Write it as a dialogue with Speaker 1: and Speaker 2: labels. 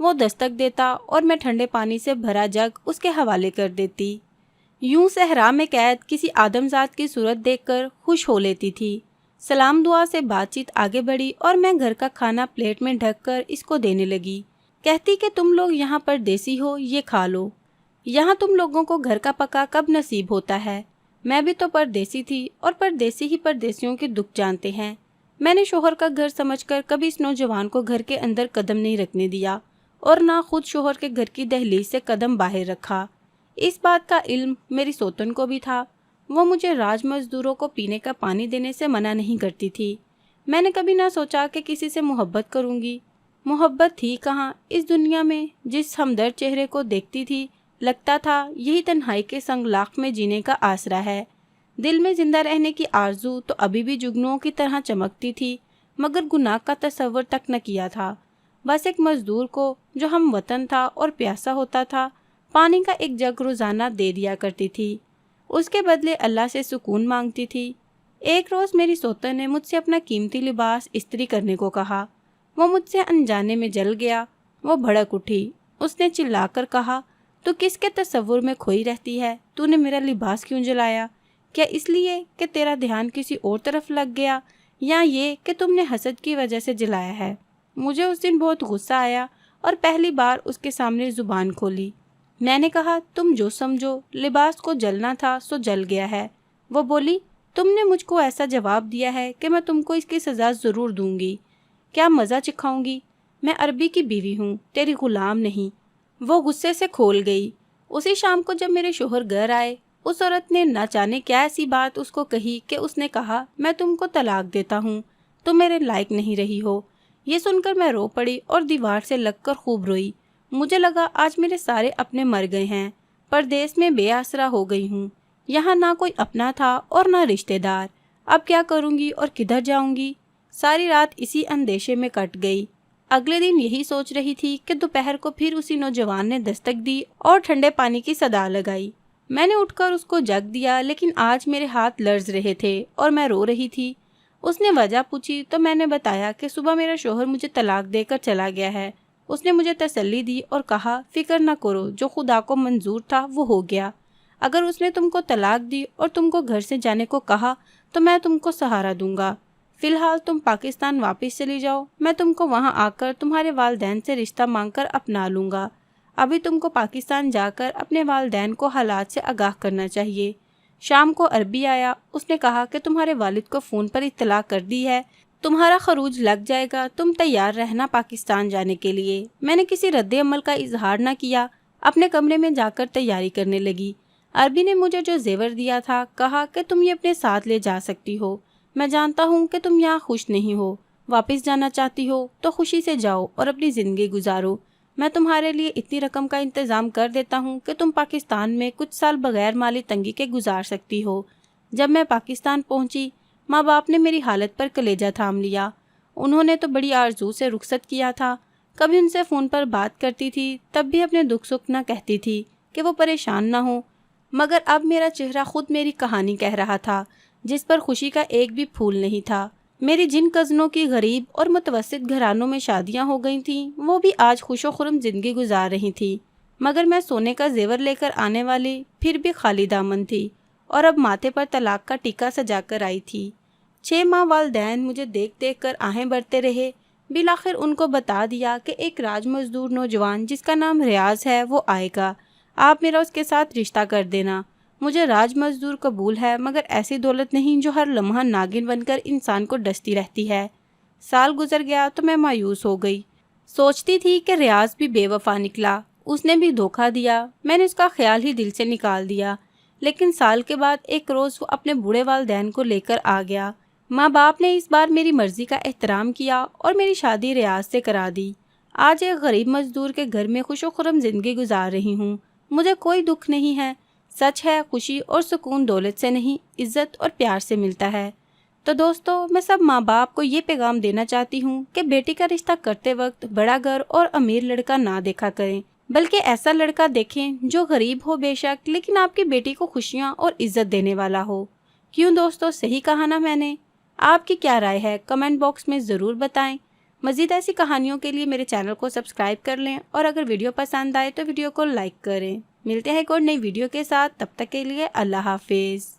Speaker 1: وہ دستک دیتا اور میں ٹھنڈے پانی سے بھرا جگ اس کے حوالے کر دیتی۔ یوں صحرا میں قید کسی آدمزاد کی صورت دیکھ کر خوش ہو لیتی تھی۔ سلام دعا سے بات چیت آگے بڑھی اور میں گھر کا کھانا پلیٹ میں ڈھک کر اس کو دینے لگی۔ کہتی کہ تم لوگ یہاں پردیسی ہو، یہ کھا لو۔ یہاں تم لوگوں کو گھر کا پکا کب نصیب ہوتا ہے؟ میں بھی تو پردیسی تھی، اور پردیسی ہی پردیسیوں کے دکھ جانتے ہیں۔ میں نے شوہر کا گھر سمجھ کر کبھی اس نوجوان کو گھر کے اندر قدم نہیں رکھنے دیا، اور نہ خود شوہر کے گھر کی دہلیز سے قدم باہر رکھا۔ اس بات کا علم میری سوتن کو بھی تھا۔ وہ مجھے راج مزدوروں کو پینے کا پانی دینے سے منع نہیں کرتی تھی۔ میں نے کبھی نہ سوچا کہ کسی سے محبت کروں گی۔ محبت تھی کہاں اس دنیا میں۔ جس ہمدرد چہرے کو دیکھتی تھی لگتا تھا یہی تنہائی کے سنگلاخ میں جینے کا آسرا ہے۔ دل میں زندہ رہنے کی آرزو تو ابھی بھی جگنوں کی طرح چمکتی تھی، مگر گناہ کا تصور تک نہ کیا تھا۔ بس ایک مزدور کو جو ہم وطن تھا اور پیاسا ہوتا تھا، پانی کا ایک جگ روزانہ دے دیا کرتی تھی۔ اس کے بدلے اللہ سے سکون مانگتی تھی۔ ایک روز میری سوتن نے مجھ سے اپنا قیمتی لباس استری کرنے کو کہا۔ وہ مجھ سے انجانے میں جل گیا۔ وہ بھڑک اٹھی۔ اس نے چلا کر کہا، تو کس کے تصور میں کھوئی رہتی ہے؟ تو نے میرا لباس کیوں جلایا؟ کیا اس لیے کہ تیرا دھیان کسی اور طرف لگ گیا، یا یہ کہ تم نے حسد کی وجہ سے جلایا ہے؟ مجھے اس دن بہت غصہ آیا اور پہلی بار اس کے سامنے زبان کھولی۔ میں نے کہا، تم جو سمجھو، لباس کو جلنا تھا سو جل گیا ہے۔ وہ بولی، تم نے مجھ کو ایسا جواب دیا ہے کہ میں تم کو اس کی سزا ضرور دوں گی۔ کیا مزہ چکھاؤں گی؟ میں عربی کی بیوی ہوں، تیری غلام نہیں۔ وہ غصے سے کھول گئی۔ اسی شام کو جب میرے شوہر گھر آئے، اس عورت نے نہ جانے کیا ایسی بات اس کو کہی کہ اس نے کہا، میں تم کو طلاق دیتا ہوں، تم میرے لائق نہیں رہی ہو۔ یہ سن کر میں رو پڑی اور دیوار سے لگ کر خوب روئی۔ مجھے لگا آج میرے سارے اپنے مر گئے ہیں، پردیس میں بے آسرا ہو گئی ہوں، یہاں نہ کوئی اپنا تھا اور نہ رشتہ دار۔ اب کیا کروں گی اور کدھر جاؤں گی؟ ساری رات اسی اندیشے میں کٹ گئی۔ اگلے دن یہی سوچ رہی تھی کہ دوپہر کو پھر اسی نوجوان نے دستک دی اور ٹھنڈے پانی کی صدا لگائی۔ میں نے اٹھ کر اس کو جگ دیا، لیکن آج میرے ہاتھ لرز رہے تھے اور میں رو رہی تھی۔ اس نے وجہ پوچھی تو میں نے بتایا کہ صبح میرا شوہر مجھے طلاق دے کر چلا گیا ہے۔ اس نے مجھے تسلی دی اور کہا، فکر نہ کرو، جو خدا کو منظور تھا وہ ہو گیا۔ اگر اس نے تم کو طلاق دی اور تم کو گھر سے جانے کو کہا تو میں تم کو سہارا دوں گا۔ فی الحال تم پاکستان واپس چلی جاؤ، میں تم کو وہاں آ کر تمہارے والدین سے رشتہ مانگ کر اپنا لوں گا۔ ابھی تم کو پاکستان جا کر اپنے والدین کو حالات سے آگاہ کرنا چاہیے۔ شام کو عربی آیا۔ اس نے کہا کہ تمہارے والد کو فون پر اطلاع کر دی ہے، تمہارا خروج لگ جائے گا، تم تیار رہنا پاکستان جانے کے لیے۔ میں نے کسی رد عمل کا اظہار نہ کیا، اپنے کمرے میں جا کر تیاری کرنے لگی۔ عربی نے مجھے جو زیور دیا تھا کہا کہ تم یہ اپنے ساتھ لے جا سکتی ہو۔ میں جانتا ہوں کہ تم یہاں خوش نہیں ہو، واپس جانا چاہتی ہو تو خوشی سے جاؤ اور اپنی زندگی گزارو۔ میں تمہارے لیے اتنی رقم کا انتظام کر دیتا ہوں کہ تم پاکستان میں کچھ سال بغیر مالی تنگی کے گزار سکتی ہو۔ جب میں پاکستان پہنچی، ماں باپ نے میری حالت پر کلیجہ تھام لیا۔ انہوں نے تو بڑی آرزو سے رخصت کیا تھا۔ کبھی ان سے فون پر بات کرتی تھی تب بھی اپنے دکھ سکھ نہ کہتی تھی کہ وہ پریشان نہ ہو، مگر اب میرا چہرہ خود میری کہانی کہہ رہا تھا، جس پر خوشی کا ایک بھی پھول نہیں تھا۔ میری جن کزنوں کی غریب اور متوسط گھرانوں میں شادیاں ہو گئی تھیں، وہ بھی آج خوش و خرم زندگی گزار رہی تھی، مگر میں سونے کا زیور لے کر آنے والی پھر بھی خالی دامن تھی، اور اب ماتھے پر طلاق کا ٹیکا سجا کر آئی تھی۔ 6 ماہ والدین مجھے دیکھ دیکھ کر آہیں بھرتے رہے۔ بالآخر ان کو بتا دیا کہ ایک راج مزدور نوجوان جس کا نام ریاض ہے وہ آئے گا، آپ میرا اس کے ساتھ رشتہ کر دینا۔ مجھے راج مزدور قبول ہے، مگر ایسی دولت نہیں جو ہر لمحہ ناگن بن کر انسان کو ڈستی رہتی ہے۔ سال گزر گیا تو میں مایوس ہو گئی۔ سوچتی تھی کہ ریاض بھی بے وفا نکلا، اس نے بھی دھوکہ دیا، میں نے اس کا خیال ہی دل سے نکال دیا۔ لیکن سال کے بعد ایک روز وہ اپنے بوڑھے والدین کو لے کر آ گیا۔ ماں باپ نے اس بار میری مرضی کا احترام کیا اور میری شادی ریاض سے کرا دی۔ آج ایک غریب مزدور کے گھر میں خوش و خرم زندگی گزار رہی ہوں۔ مجھے کوئی دکھ نہیں ہے۔ سچ ہے، خوشی اور سکون دولت سے نہیں، عزت اور پیار سے ملتا ہے۔ تو دوستو، میں سب ماں باپ کو یہ پیغام دینا چاہتی ہوں کہ بیٹی کا رشتہ کرتے وقت بڑا گھر اور امیر لڑکا نہ دیکھا کریں، بلکہ ایسا لڑکا دیکھیں جو غریب ہو بے شک، لیکن آپ کی بیٹی کو خوشیاں اور عزت دینے والا ہو۔ کیوں دوستو، صحیح کہا نا میں نے؟ آپ کی کیا رائے ہے؟ کمنٹ باکس میں ضرور بتائیں۔ مزید ایسی کہانیوں کے لیے میرے چینل کو سبسکرائب کر لیں اور اگر ویڈیو پسند آئے تو ویڈیو کو لائک کریں۔ ملتے ہیں ایک اور نئی ویڈیو کے ساتھ، تب تک کے لیے اللہ حافظ۔